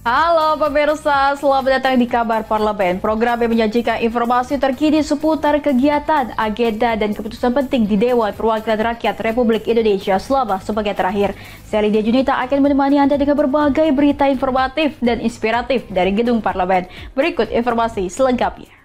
Halo pemirsa, selamat datang di Kabar Parlemen. Program yang menyajikan informasi terkini seputar kegiatan, agenda, dan keputusan penting di Dewan Perwakilan Rakyat Republik Indonesia selama sebagian terakhir. Saya Lydia Junita akan menemani Anda dengan berbagai berita informatif dan inspiratif dari Gedung Parlemen. Berikut informasi selengkapnya.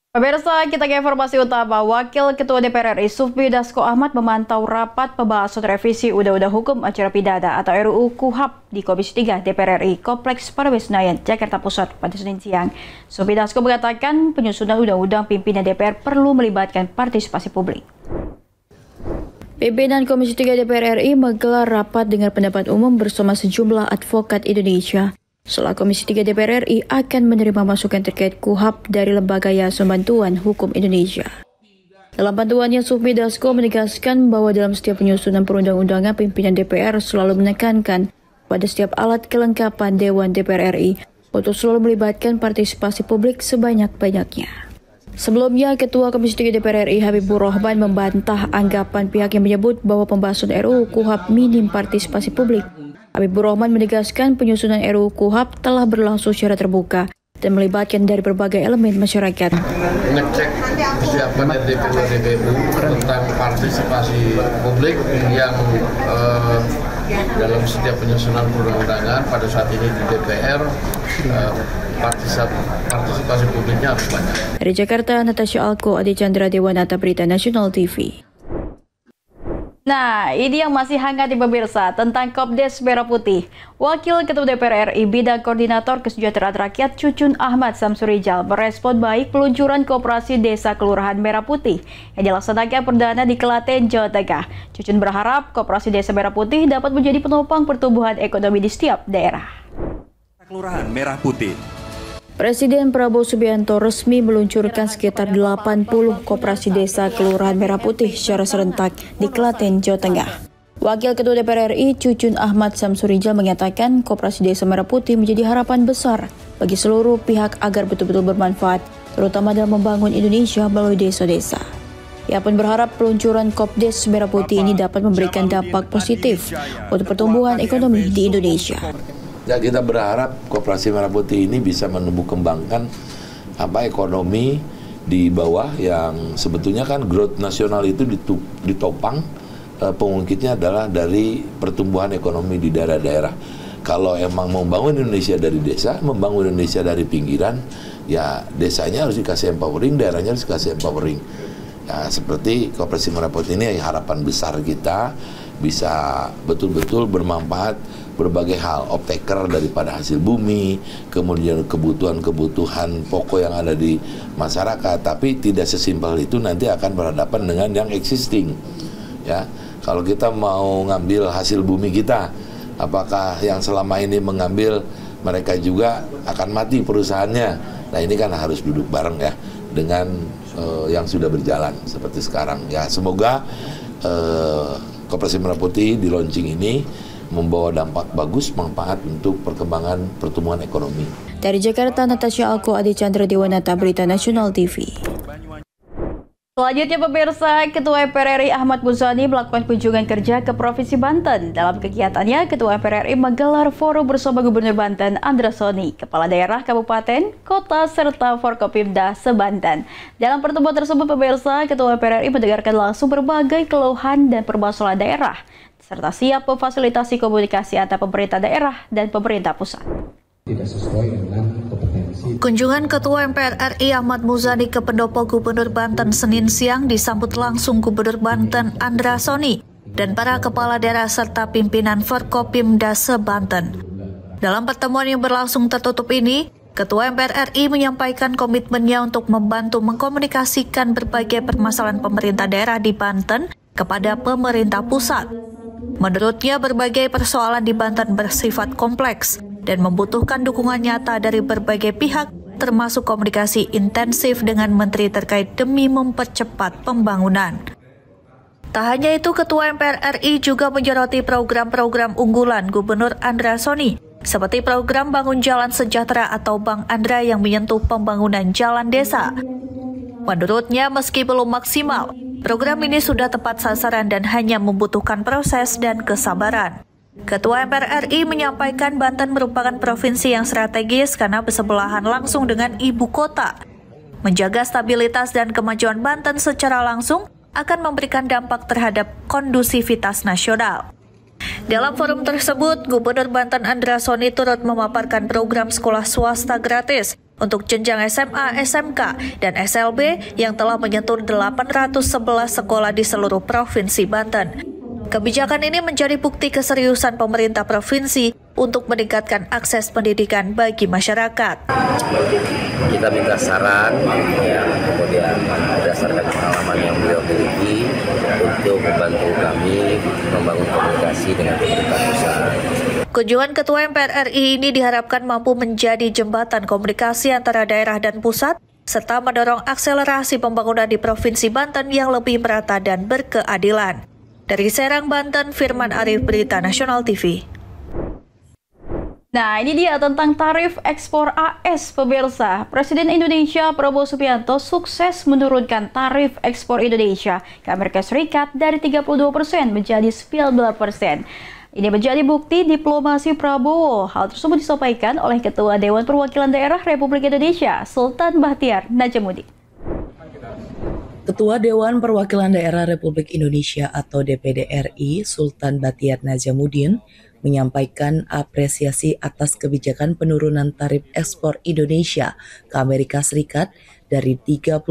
Pemirsa, kita ke informasi utama. Wakil Ketua DPR RI Sufmi Dasko Ahmad memantau rapat pembahasan revisi Undang-Undang Hukum Acara Pidana atau RUU KUHAP di Komisi 3 DPR RI Kompleks Parlemen Senayan, Jakarta Pusat pada Senin siang. Sufmi Dasko mengatakan penyusunan Undang-Undang pimpinan DPR perlu melibatkan partisipasi publik. Pimpinan Komisi 3 DPR RI menggelar rapat dengan pendapat umum bersama sejumlah advokat Indonesia. Setelah Komisi 3 DPR RI akan menerima masukan terkait KUHAP dari Lembaga Yayasan Bantuan Hukum Indonesia. Dalam panduannya, Sufmi Dasko menegaskan bahwa dalam setiap penyusunan perundang-undangan, pimpinan DPR selalu menekankan pada setiap alat kelengkapan Dewan DPR RI untuk selalu melibatkan partisipasi publik sebanyak-banyaknya. Sebelumnya, Ketua Komisi 3 DPR RI Habibur Rahman membantah anggapan pihak yang menyebut bahwa pembahasan RUU KUHAP minim partisipasi publik. Habibur Rahman menegaskan penyusunan RUU KUHAP telah berlangsung secara terbuka dan melibatkan dari berbagai elemen masyarakat. Ngecek kesiapan DPU tentang partisipasi publik yang dalam setiap penyusunan perundang-undangan pada saat ini di DPR partisipasi publiknya harus banyak. Dari Jakarta, Natasha Alko, Adi Chandra Dewanata, Berita Nasional TV. Nah, ini yang masih hangat di pemirsa tentang Kopdes Merah Putih. Wakil Ketua DPR RI Bidang Koordinator Kesejahteraan Rakyat Cucun Ahmad Samsurijal merespon baik peluncuran Koperasi Desa Kelurahan Merah Putih yang dilaksanakan perdana di Klaten, Jawa Tengah. Cucun berharap Koperasi Desa Merah Putih dapat menjadi penopang pertumbuhan ekonomi di setiap daerah. Kelurahan Merah Putih. Presiden Prabowo Subianto resmi meluncurkan sekitar 80 koperasi desa Kelurahan Merah Putih secara serentak di Klaten, Jawa Tengah. Wakil Ketua DPR RI Cucun Ahmad Samsurijal mengatakan koperasi desa Merah Putih menjadi harapan besar bagi seluruh pihak agar betul-betul bermanfaat, terutama dalam membangun Indonesia melalui desa-desa. Ia pun berharap peluncuran Kopdes Merah Putih ini dapat memberikan dampak positif untuk pertumbuhan ekonomi di Indonesia. Ya, kita berharap Koperasi Merah Putih ini bisa menumbuh kembangkan ekonomi di bawah yang sebetulnya kan growth nasional itu ditopang pengungkitnya adalah dari pertumbuhan ekonomi di daerah-daerah. Kalau emang mau membangun Indonesia dari desa, membangun Indonesia dari pinggiran, ya desanya harus dikasih empowering, daerahnya harus dikasih empowering. Ya, seperti Koperasi Merah Putih ini harapan besar kita bisa betul-betul bermanfaat berbagai hal, off-taker daripada hasil bumi, kemudian kebutuhan-kebutuhan pokok yang ada di masyarakat, tapi tidak sesimpel itu nanti akan berhadapan dengan yang existing. Ya, kalau kita mau ngambil hasil bumi kita, apakah yang selama ini mengambil mereka juga akan mati perusahaannya? Nah, ini kan harus duduk bareng ya dengan yang sudah berjalan seperti sekarang. Ya, semoga Koperasi Merah Putih di launching ini membawa dampak bagus, manfaat untuk perkembangan pertumbuhan ekonomi. Dari Jakarta, Natasha Alko, Adi Chandra Dewanata, Berita Nasional TV. Selanjutnya pemirsa, Ketua MPR RI Ahmad Muzani melakukan kunjungan kerja ke Provinsi Banten. Dalam kegiatannya, Ketua MPR RI menggelar forum bersama Gubernur Banten Andra Soni, Kepala Daerah Kabupaten, Kota, serta Forkopimda se-Banten. Dalam pertemuan tersebut pemirsa, Ketua MPR RI mendengarkan langsung berbagai keluhan dan permasalahan daerah, serta siap memfasilitasi komunikasi antara pemerintah daerah dan pemerintah pusat. Tidak sesuai dengan kompetensi. Kunjungan Ketua MPR RI Ahmad Muzani ke Pendopo Gubernur Banten Senin siang disambut langsung Gubernur Banten Andra Soni dan para kepala daerah serta pimpinan Forkopimda se-Banten. Dalam pertemuan yang berlangsung tertutup ini, Ketua MPR RI menyampaikan komitmennya untuk membantu mengkomunikasikan berbagai permasalahan pemerintah daerah di Banten kepada pemerintah pusat. Menurutnya, berbagai persoalan di Banten bersifat kompleks dan membutuhkan dukungan nyata dari berbagai pihak, termasuk komunikasi intensif dengan menteri terkait demi mempercepat pembangunan. Tak hanya itu, Ketua MPR RI juga menyoroti program-program unggulan Gubernur Andra Soni, seperti program Bangun Jalan Sejahtera atau Bang Andra yang menyentuh pembangunan jalan desa. Menurutnya, meski belum maksimal, program ini sudah tepat sasaran dan hanya membutuhkan proses dan kesabaran. Ketua MPR RI menyampaikan Banten merupakan provinsi yang strategis karena bersebelahan langsung dengan ibu kota. Menjaga stabilitas dan kemajuan Banten secara langsung akan memberikan dampak terhadap kondusivitas nasional. Dalam forum tersebut, Gubernur Banten Andra Soni turut memaparkan program sekolah swasta gratis untuk jenjang SMA, SMK, dan SLB yang telah menyentuh 811 sekolah di seluruh provinsi Banten. Kebijakan ini menjadi bukti keseriusan pemerintah provinsi untuk meningkatkan akses pendidikan bagi masyarakat. Kita minta saran, kemudian berdasarkan pengalaman yang beliau miliki untuk membantu kami membangun komunikasi dengan pemerintah pusat. Kunjungan Ketua MPR RI ini diharapkan mampu menjadi jembatan komunikasi antara daerah dan pusat, serta mendorong akselerasi pembangunan di Provinsi Banten yang lebih merata dan berkeadilan. Dari Serang, Banten, Firman Arif, Berita Nasional TV. Nah, ini dia tentang tarif ekspor AS, pemirsa. Presiden Indonesia Prabowo Subianto sukses menurunkan tarif ekspor Indonesia ke Amerika Serikat dari 32% menjadi 19%. Ini menjadi bukti diplomasi Prabowo. Hal tersebut disampaikan oleh Ketua Dewan Perwakilan Daerah Republik Indonesia, Sultan Bahtiar Najamuddin. Ketua Dewan Perwakilan Daerah Republik Indonesia atau DPD RI, Sultan Bahtiar Najamuddin, menyampaikan apresiasi atas kebijakan penurunan tarif ekspor Indonesia ke Amerika Serikat dari 32%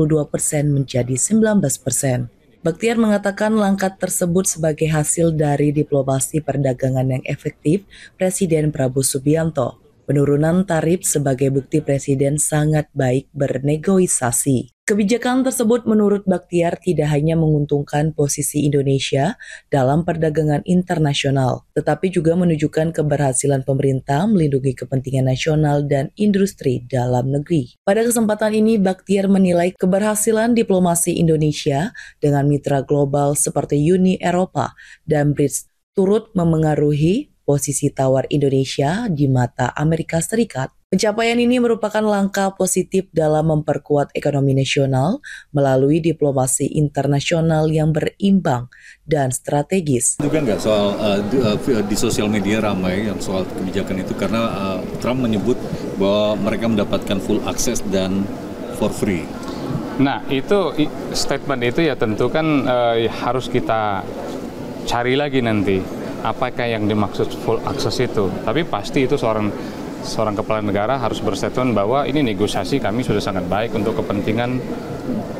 menjadi 19%. Bahtiar mengatakan langkah tersebut sebagai hasil dari diplomasi perdagangan yang efektif Presiden Prabowo Subianto. Penurunan tarif sebagai bukti Presiden sangat baik bernegosiasi. Kebijakan tersebut menurut Bahtiar tidak hanya menguntungkan posisi Indonesia dalam perdagangan internasional, tetapi juga menunjukkan keberhasilan pemerintah melindungi kepentingan nasional dan industri dalam negeri. Pada kesempatan ini, Bahtiar menilai keberhasilan diplomasi Indonesia dengan mitra global seperti Uni Eropa dan BRICS turut memengaruhi posisi tawar Indonesia di mata Amerika Serikat. Pencapaian ini merupakan langkah positif dalam memperkuat ekonomi nasional melalui diplomasi internasional yang berimbang dan strategis. Itu kan nggak soal di sosial media ramai yang soal kebijakan itu karena Trump menyebut bahwa mereka mendapatkan full access dan for free. Nah itu statement itu ya tentu kan harus kita cari lagi nanti apakah yang dimaksud full access itu. Tapi pasti itu seorang kepala negara harus berstatement bahwa ini negosiasi kami sudah sangat baik untuk kepentingan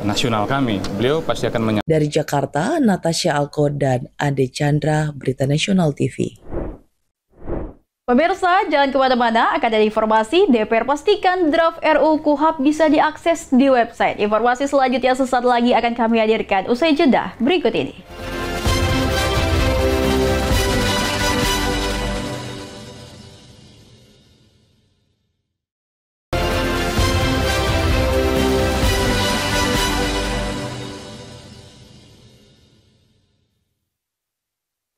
nasional kami. Beliau pasti akan Dari Jakarta, Natasha Alko dan Ade Chandra, Berita Nasional TV. Pemirsa, jangan kemana-mana, akan ada informasi DPR pastikan draft RUU KUHP bisa diakses di website. Informasi selanjutnya sesaat lagi akan kami hadirkan usai jeda berikut ini.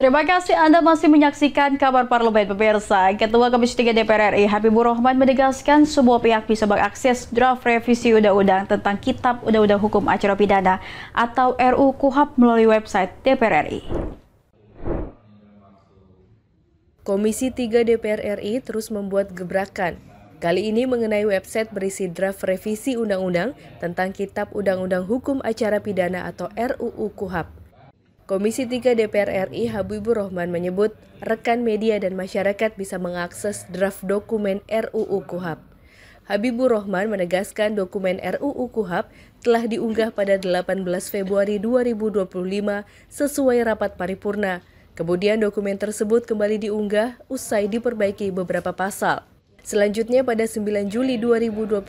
Terima kasih Anda masih menyaksikan Kabar Parlemen, pemirsa. Ketua Komisi 3 DPR RI Habibur Rahman menegaskan semua pihak bisa mengakses draft revisi undang-undang tentang Kitab Undang-Undang Hukum Acara Pidana atau RUU KUHP melalui website DPR RI. Komisi 3 DPR RI terus membuat gebrakan. Kali ini mengenai website berisi draft revisi undang-undang tentang Kitab Undang-Undang Hukum Acara Pidana atau RUU KUHP. Komisi 3 DPR RI Habibur Rahman menyebut rekan media dan masyarakat bisa mengakses draft dokumen RUU KUHP. Habibur Rahman menegaskan dokumen RUU KUHP telah diunggah pada 18 Februari 2025 sesuai rapat paripurna. Kemudian dokumen tersebut kembali diunggah usai diperbaiki beberapa pasal. Selanjutnya pada 9 Juli 2025,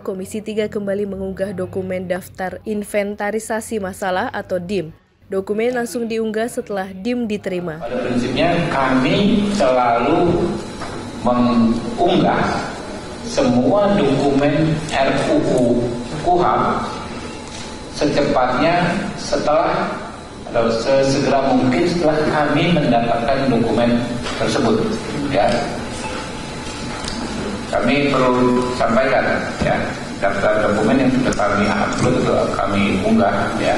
Komisi 3 kembali mengunggah dokumen Daftar Inventarisasi Masalah atau DIM. Dokumen langsung diunggah setelah DIM diterima. Pada prinsipnya kami selalu mengunggah semua dokumen RUU KUHP secepatnya setelah atau sesegera mungkin setelah kami mendapatkan dokumen tersebut. Ya, kami perlu sampaikan ya daftar dokumen yang sudah kami upload atau kami unggah ya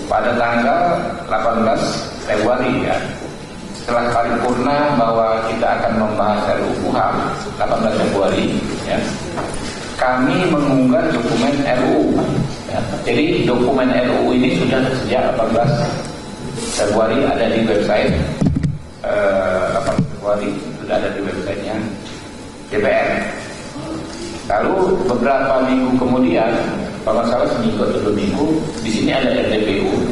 pada tanggal 18 Februari ya. Setelah paripurna bahwa kita akan membahas RUU KUHAP 18 Februari ya, kami mengunggah dokumen RUU ya. Jadi dokumen RUU ini sudah sejak 18 Februari ada di website 18 Februari sudah ada di websitenya DPR. Lalu beberapa minggu kemudian, kalau salah seminggu atau 2 minggu, di sini ada RDPU,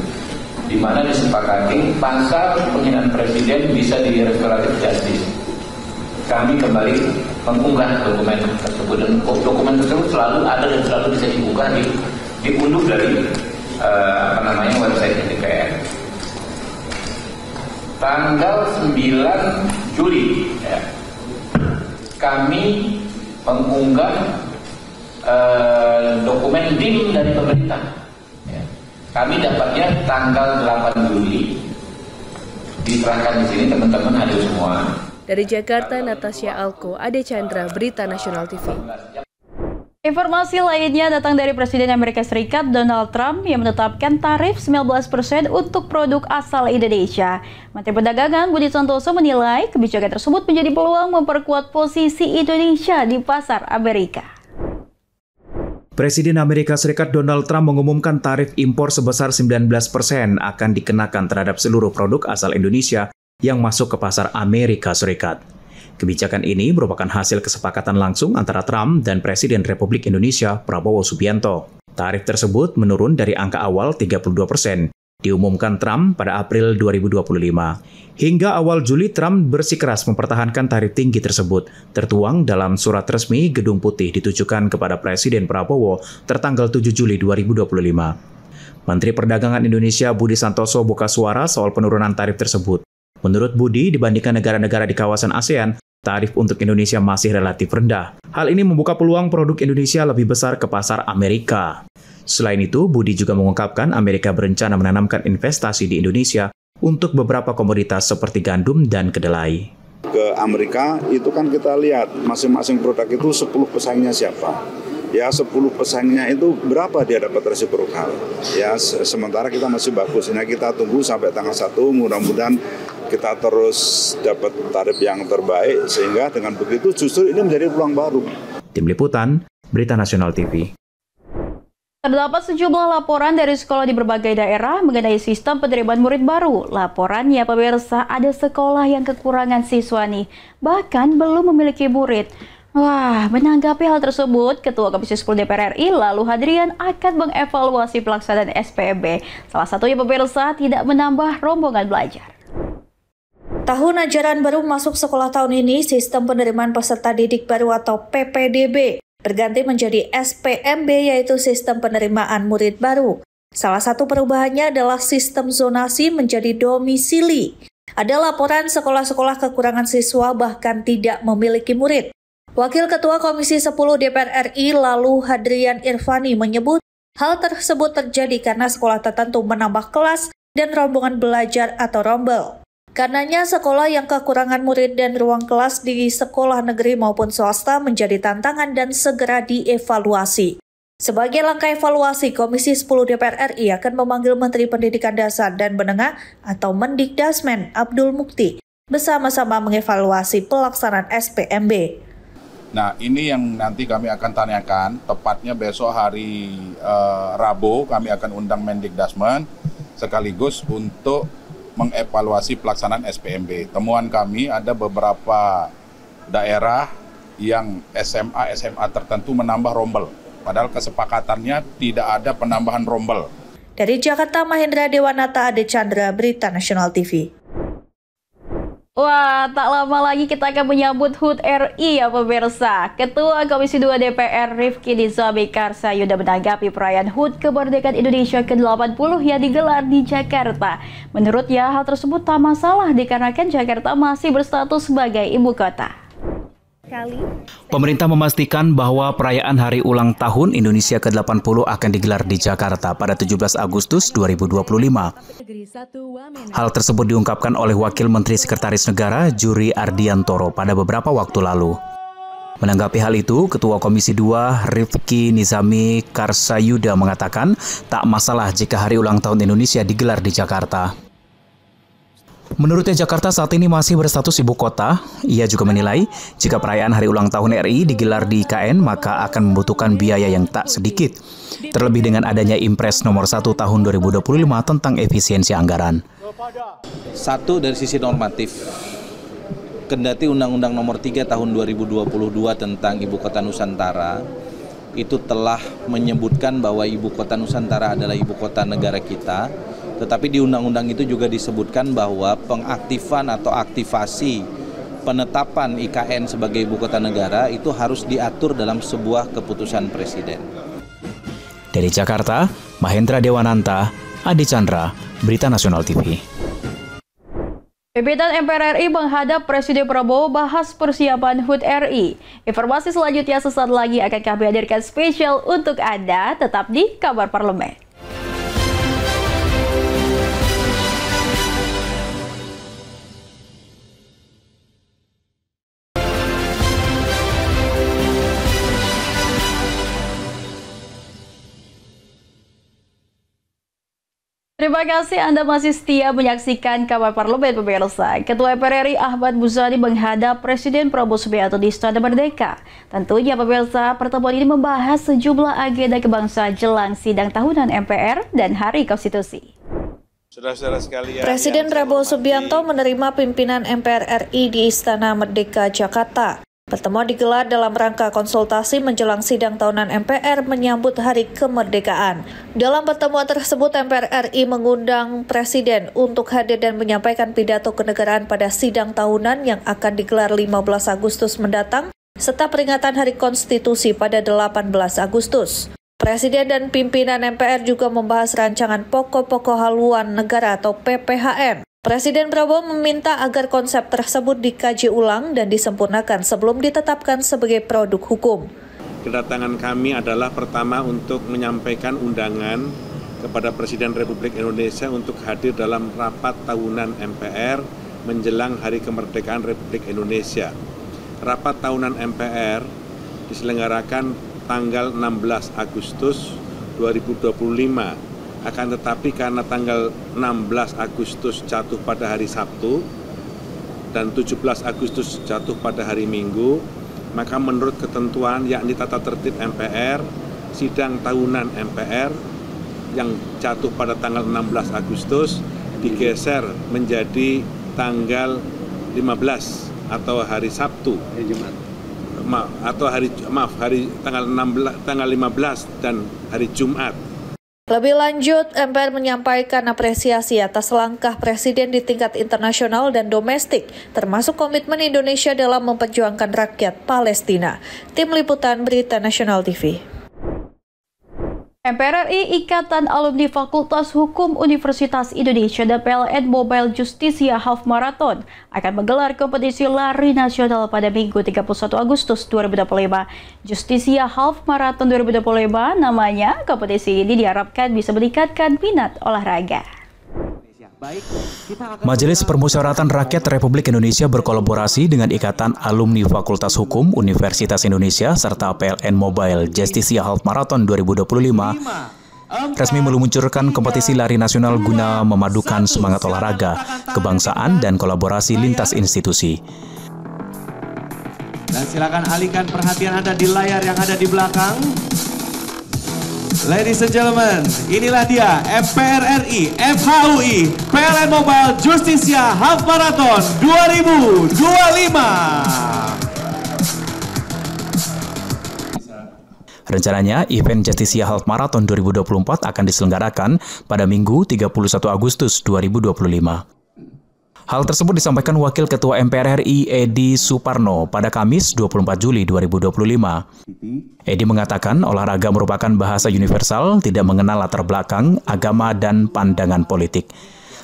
di mana disepakati pasal penghinaan presiden bisa di restoratif justice. Kami kembali mengunggah dokumen tersebut dan dokumen tersebut selalu ada dan selalu bisa dibuka diunduh dari website DPR. Tanggal 9 Juli ya, kami mengunggah dokumen DIM dari pemerintah ya. Kami dapatnya tanggal 8 Juli, diserahkan di sini, teman-teman hadir semua. Dari Jakarta, Natasha Alko, Ade Chandra, Berita Nasional TV. Informasi lainnya datang dari Presiden Amerika Serikat Donald Trump yang menetapkan tarif 19% untuk produk asal Indonesia. Menteri Perdagangan Budi Santoso menilai kebijakan tersebut menjadi peluang memperkuat posisi Indonesia di pasar Amerika. Presiden Amerika Serikat Donald Trump mengumumkan tarif impor sebesar 19% akan dikenakan terhadap seluruh produk asal Indonesia yang masuk ke pasar Amerika Serikat. Kebijakan ini merupakan hasil kesepakatan langsung antara Trump dan Presiden Republik Indonesia Prabowo Subianto. Tarif tersebut menurun dari angka awal 32%, diumumkan Trump pada April 2025. Hingga awal Juli, Trump bersikeras mempertahankan tarif tinggi tersebut, tertuang dalam surat resmi Gedung Putih ditujukan kepada Presiden Prabowo tertanggal 7 Juli 2025. Menteri Perdagangan Indonesia Budi Santoso buka suara soal penurunan tarif tersebut. Menurut Budi, dibandingkan negara-negara di kawasan ASEAN, tarif untuk Indonesia masih relatif rendah. Hal ini membuka peluang produk Indonesia lebih besar ke pasar Amerika. Selain itu, Budi juga mengungkapkan Amerika berencana menanamkan investasi di Indonesia untuk beberapa komoditas seperti gandum dan kedelai. Ke Amerika itu kan kita lihat masing-masing produk itu 10 pesaingnya siapa. Ya 10 pesaingnya itu berapa dia dapat resiprokal. Ya sementara kita masih bagus. Nah kita tunggu sampai tanggal 1, mudah-mudahan kita terus dapat tarif yang terbaik, sehingga dengan begitu justru ini menjadi peluang baru. Tim Liputan, Berita Nasional TV. Terdapat sejumlah laporan dari sekolah di berbagai daerah mengenai sistem penerimaan murid baru. Laporannya, pemirsa, ada sekolah yang kekurangan siswa nih, bahkan belum memiliki murid. Wah, menanggapi hal tersebut, Ketua Komisi 10 DPR RI Lalu Hadrian akan mengevaluasi pelaksanaan SPMB. Salah satunya, pemirsa, tidak menambah rombongan belajar. Tahun ajaran baru masuk sekolah tahun ini, sistem penerimaan peserta didik baru atau PPDB berganti menjadi SPMB, yaitu sistem penerimaan murid baru. Salah satu perubahannya adalah sistem zonasi menjadi domisili. Ada laporan sekolah-sekolah kekurangan siswa bahkan tidak memiliki murid. Wakil Ketua Komisi 10 DPR RI Lalu Hadrian Irvani menyebut hal tersebut terjadi karena sekolah tertentu menambah kelas dan rombongan belajar atau rombel. Karenanya sekolah yang kekurangan murid dan ruang kelas di sekolah negeri maupun swasta menjadi tantangan dan segera dievaluasi. Sebagai langkah evaluasi, Komisi 10 DPR RI akan memanggil Menteri Pendidikan Dasar dan Menengah atau Mendikdasmen Abdul Mukti bersama-sama mengevaluasi pelaksanaan SPMB. Nah, ini yang nanti kami akan tanyakan, tepatnya besok hari Rabu kami akan undang Mendikdasmen sekaligus untuk mengevaluasi pelaksanaan SPMB. Temuan kami ada beberapa daerah yang SMA tertentu menambah rombel, padahal kesepakatannya tidak ada penambahan rombel. Dari Jakarta, Mahendra Dewanata, Ade Chandra, Berita Nasional TV. Wah, tak lama lagi kita akan menyambut HUT RI ya pemirsa. Ketua Komisi 2 DPR Rifki Nizami Karsayuda menanggapi perayaan HUT Kemerdekaan Indonesia ke-80 yang digelar di Jakarta. Menurutnya, hal tersebut tak masalah dikarenakan Jakarta masih berstatus sebagai ibu kota. Pemerintah memastikan bahwa perayaan Hari Ulang Tahun Indonesia ke-80 akan digelar di Jakarta pada 17 Agustus 2025. Hal tersebut diungkapkan oleh Wakil Menteri Sekretaris Negara Juri Ardiantoro pada beberapa waktu lalu. Menanggapi hal itu, Ketua Komisi 2 Rifki Nizami Karsayuda mengatakan tak masalah jika Hari Ulang Tahun Indonesia digelar di Jakarta. Menurutnya Jakarta saat ini masih berstatus ibu kota. Ia juga menilai jika perayaan Hari Ulang Tahun RI digelar di IKN maka akan membutuhkan biaya yang tak sedikit. Terlebih dengan adanya Impres nomor 1 tahun 2025 tentang efisiensi anggaran. Satu dari sisi normatif, kendati Undang-Undang nomor 3 tahun 2022 tentang Ibu Kota Nusantara itu telah menyebutkan bahwa Ibu Kota Nusantara adalah ibu kota negara kita. Tetapi di undang-undang itu juga disebutkan bahwa pengaktifan atau aktivasi penetapan IKN sebagai ibu kota negara itu harus diatur dalam sebuah keputusan presiden. Dari Jakarta, Mahendra Dewananta, Adi Chandra, Berita Nasional TV. Pimpinan MPR RI menghadap Presiden Prabowo bahas persiapan HUT RI. Informasi selanjutnya sesaat lagi akan kami hadirkan spesial untuk Anda, tetap di Kabar Parlemen. Terima kasih Anda masih setia menyaksikan Kabar Parlemen pemirsa. Ketua MPR RI Ahmad Muzani menghadap Presiden Prabowo Subianto di Istana Merdeka. Tentunya pemirsa, pertemuan ini membahas sejumlah agenda kebangsaan jelang sidang tahunan MPR dan Hari Konstitusi. Saudara-saudara sekalian, Presiden Prabowo Subianto menerima pimpinan MPR RI di Istana Merdeka, Jakarta. Pertemuan digelar dalam rangka konsultasi menjelang sidang tahunan MPR menyambut Hari Kemerdekaan. Dalam pertemuan tersebut, MPR RI mengundang Presiden untuk hadir dan menyampaikan pidato kenegaraan pada sidang tahunan yang akan digelar 15 Agustus mendatang, serta peringatan Hari Konstitusi pada 18 Agustus. Presiden dan pimpinan MPR juga membahas rancangan pokok-pokok haluan negara atau PPHN. Presiden Prabowo meminta agar konsep tersebut dikaji ulang dan disempurnakan sebelum ditetapkan sebagai produk hukum. Kedatangan kami adalah pertama untuk menyampaikan undangan kepada Presiden Republik Indonesia untuk hadir dalam rapat tahunan MPR menjelang Hari Kemerdekaan Republik Indonesia. Rapat tahunan MPR diselenggarakan tanggal 16 Agustus 2025. Akan tetapi karena tanggal 16 Agustus jatuh pada hari Sabtu dan 17 Agustus jatuh pada hari Minggu, maka menurut ketentuan yakni tata tertib MPR, sidang tahunan MPR yang jatuh pada tanggal 16 Agustus digeser menjadi tanggal 15 atau hari Sabtu. Tanggal 15 dan hari Jumat. Lebih lanjut, MPR menyampaikan apresiasi atas langkah Presiden di tingkat internasional dan domestik, termasuk komitmen Indonesia dalam memperjuangkan rakyat Palestina. Tim Liputan Berita Nasional TV. MPR RI Ikatan Alumni Fakultas Hukum Universitas Indonesia dan PLN Mobile Justisia Half Marathon akan menggelar kompetisi lari nasional pada Minggu 31 Agustus 2025. Justisia Half Marathon 2025 namanya. Kompetisi ini diharapkan bisa meningkatkan minat olahraga. Majelis Permusyawaratan Rakyat Republik Indonesia berkolaborasi dengan Ikatan Alumni Fakultas Hukum Universitas Indonesia serta PLN Mobile Justisia Half Marathon 2025 resmi meluncurkan kompetisi lari nasional guna memadukan semangat olahraga, kebangsaan, dan kolaborasi lintas institusi. Dan silakan alihkan perhatian Anda di layar yang ada di belakang. Ladies and gentlemen, inilah dia MPR RI, FHUI, PLN Mobile Justisia Half Marathon 2025. Rencananya, event Justisia Half Marathon 2024 akan diselenggarakan pada Minggu 31 Agustus 2025. Hal tersebut disampaikan Wakil Ketua MPR RI Edi Suparno pada Kamis 24 Juli 2025. Edi mengatakan olahraga merupakan bahasa universal, tidak mengenal latar belakang, agama, dan pandangan politik.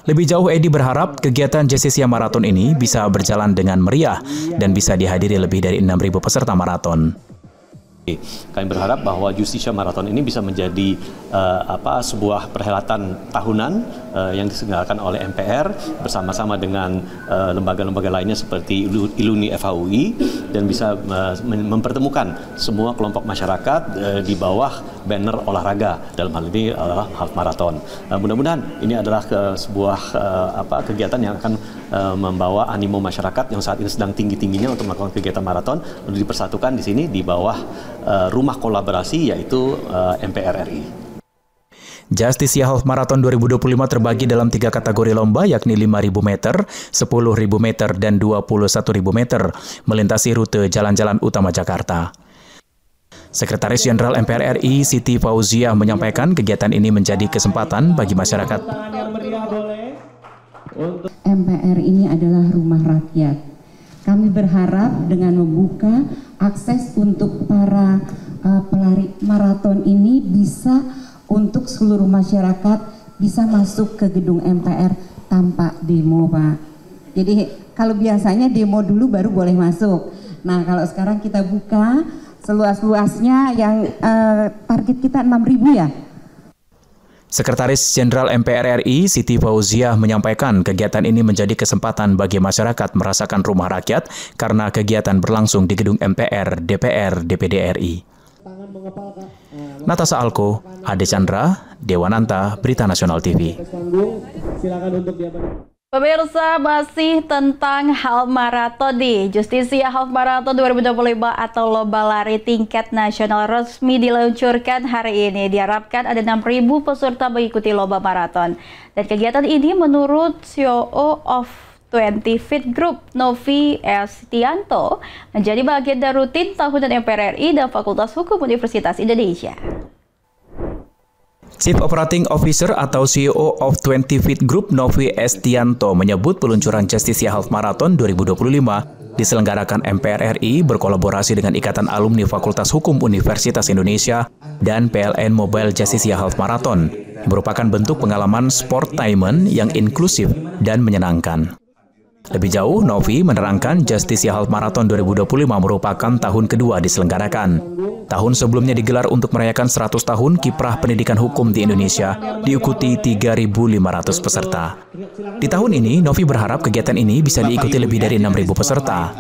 Lebih jauh, Edi berharap kegiatan Justisia Marathon ini bisa berjalan dengan meriah dan bisa dihadiri lebih dari 6.000 peserta maraton. Kami berharap bahwa Justisia Marathon ini bisa menjadi sebuah perhelatan tahunan yang diselenggarakan oleh MPR bersama-sama dengan lembaga-lembaga lainnya seperti ILUNI FHUI dan bisa mempertemukan semua kelompok masyarakat di bawah banner olahraga, dalam hal ini adalah half marathon. Mudah-mudahan ini adalah sebuah kegiatan yang akan membawa animo masyarakat yang saat ini sedang tinggi-tingginya untuk melakukan kegiatan maraton untuk dipersatukan di sini di bawah rumah kolaborasi yaitu MPR RI. Justisia Half Marathon 2025 terbagi dalam 3 kategori lomba, yakni 5.000 meter, 10.000 meter, dan 21.000 meter, melintasi rute jalan-jalan utama Jakarta. Sekretaris Jenderal MPR RI Siti Fauziah menyampaikan kegiatan ini menjadi kesempatan bagi masyarakat. MPR ini adalah rumah rakyat. Kami berharap dengan membuka akses untuk para pelari maraton ini bisa untuk seluruh masyarakat bisa masuk ke gedung MPR tanpa demo, Pak. Jadi kalau biasanya demo dulu baru boleh masuk. Nah, kalau sekarang kita buka seluas-luasnya yang target kita 6.000 ya. Sekretaris Jenderal MPR RI Siti Fauziah menyampaikan kegiatan ini menjadi kesempatan bagi masyarakat merasakan rumah rakyat karena kegiatan berlangsung di gedung MPR, DPR, DPD RI. Natasha Alko, Ade Chandra, Dewananta, Berita Nasional TV. Pemirsa, masih tentang Half Marathon nih. Justisia Half Marathon 2025 atau lomba lari tingkat nasional resmi diluncurkan hari ini. Diharapkan ada 6.000 peserta mengikuti lomba maraton. Dan kegiatan ini menurut CEO of 20 Feet Group, Novi Estianto, menjadi bagian dari rutin tahunan MPR RI dan Fakultas Hukum Universitas Indonesia. Chief Operating Officer atau CEO of 20 Feet Group, Novi Estianto, menyebut peluncuran Justisia Half Marathon 2025 diselenggarakan MPR RI berkolaborasi dengan Ikatan Alumni Fakultas Hukum Universitas Indonesia dan PLN Mobile Justisia Half Marathon, merupakan bentuk pengalaman sportainment yang inklusif dan menyenangkan. Lebih jauh, Novi menerangkan Justisia Half Marathon 2025 merupakan tahun kedua diselenggarakan. Tahun sebelumnya digelar untuk merayakan 100 tahun kiprah pendidikan hukum di Indonesia, diikuti 3.500 peserta. Di tahun ini, Novi berharap kegiatan ini bisa diikuti lebih dari 6.000 peserta.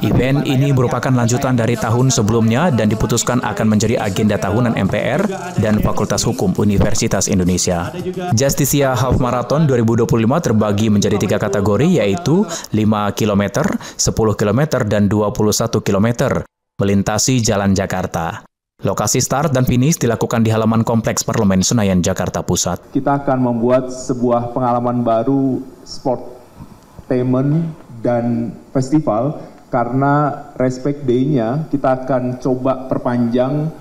Event ini merupakan lanjutan dari tahun sebelumnya dan diputuskan akan menjadi agenda tahunan MPR dan Fakultas Hukum Universitas Indonesia. Justisia Half Marathon 2025 terbagi menjadi 3 kategori, yaitu 5 km, 10 km, dan 21 km, melintasi Jalan Jakarta. Lokasi start dan finish dilakukan di halaman Kompleks Parlemen Senayan, Jakarta Pusat. Kita akan membuat sebuah pengalaman baru sportainment dan festival karena Respect Day-nya kita akan coba perpanjang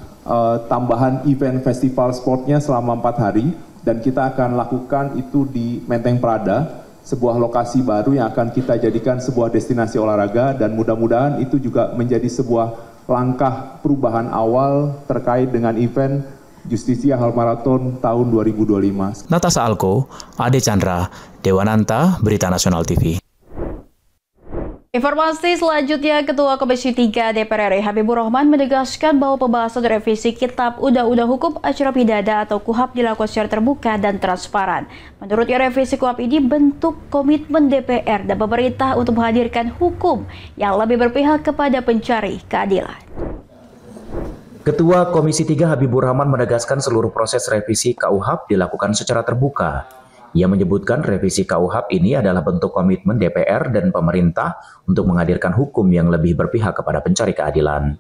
tambahan event festival sportnya selama 4 hari dan kita akan lakukan itu di Menteng Prada, sebuah lokasi baru yang akan kita jadikan sebuah destinasi olahraga dan mudah-mudahan itu juga menjadi sebuah langkah perubahan awal terkait dengan event Justisia Half Marathon tahun 2025. Natasha Alko, Ade Chandra, Dewananta, Berita Nasional TV. Informasi selanjutnya, Ketua Komisi 3 DPR RI Habibur Rahman menegaskan bahwa pembahasan revisi Kitab Undang-Undang Hukum Acara Pidana atau KUHAP dilakukan secara terbuka dan transparan. Menurutnya, revisi KUHAP ini bentuk komitmen DPR dan pemerintah untuk menghadirkan hukum yang lebih berpihak kepada pencari keadilan. Ketua Komisi 3 Habibur Rahman menegaskan seluruh proses revisi KUHAP dilakukan secara terbuka. Ia menyebutkan revisi KUHAP ini adalah bentuk komitmen DPR dan pemerintah untuk menghadirkan hukum yang lebih berpihak kepada pencari keadilan.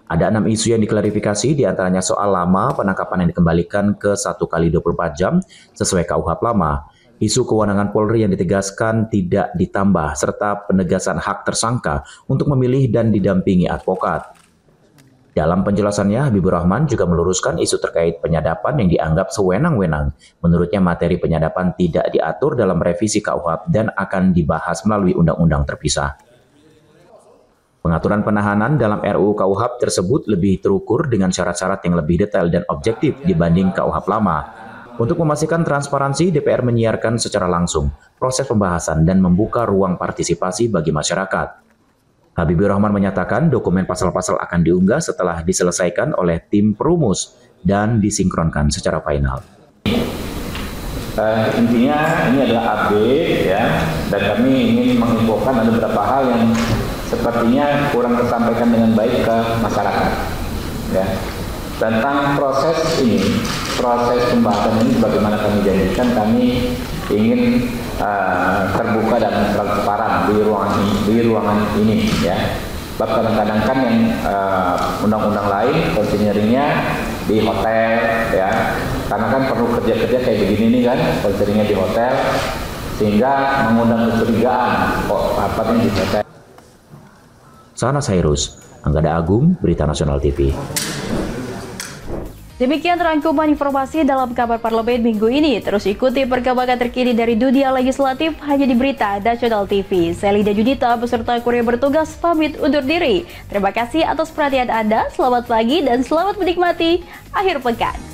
Ada 6 isu yang diklarifikasi, diantaranya soal lama penangkapan yang dikembalikan ke 1 kali 24 jam sesuai KUHAP lama, isu kewenangan Polri yang ditegaskan tidak ditambah, serta penegasan hak tersangka untuk memilih dan didampingi advokat. Dalam penjelasannya, Habibur Rahman juga meluruskan isu terkait penyadapan yang dianggap sewenang-wenang. Menurutnya, materi penyadapan tidak diatur dalam revisi KUHAP dan akan dibahas melalui undang-undang terpisah. Pengaturan penahanan dalam RUU KUHAP tersebut lebih terukur dengan syarat-syarat yang lebih detail dan objektif dibanding KUHAP lama. Untuk memastikan transparansi, DPR menyiarkan secara langsung proses pembahasan dan membuka ruang partisipasi bagi masyarakat. Habibur Rahman menyatakan dokumen pasal-pasal akan diunggah setelah diselesaikan oleh tim perumus dan disinkronkan secara final. Intinya ini adalah update ya, dan kami ingin menginfokan ada beberapa hal yang sepertinya kurang tersampaikan dengan baik ke masyarakat ya. Tentang proses ini, proses pembahasan ini bagaimana kami janjikan, kami ingin terbuka dan transparan di ruangan ini ya. Sebab kadang-kadang kan yang undang-undang lain konsinyerinya di hotel ya, karena kan perlu kerja-kerja kayak begini nih kan, konsinyerinya di hotel sehingga mengundang kecurigaan apa yang di hotel. Sana Sairus, Anggada Agung, Berita Nasional TV. Demikian rangkuman informasi dalam kabar parlemen minggu ini. Terus ikuti perkembangan terkini dari dunia legislatif hanya di Berita Nasional TV. Saya Lida Judita beserta kru yang bertugas pamit undur diri. Terima kasih atas perhatian Anda, selamat pagi dan selamat menikmati akhir pekan.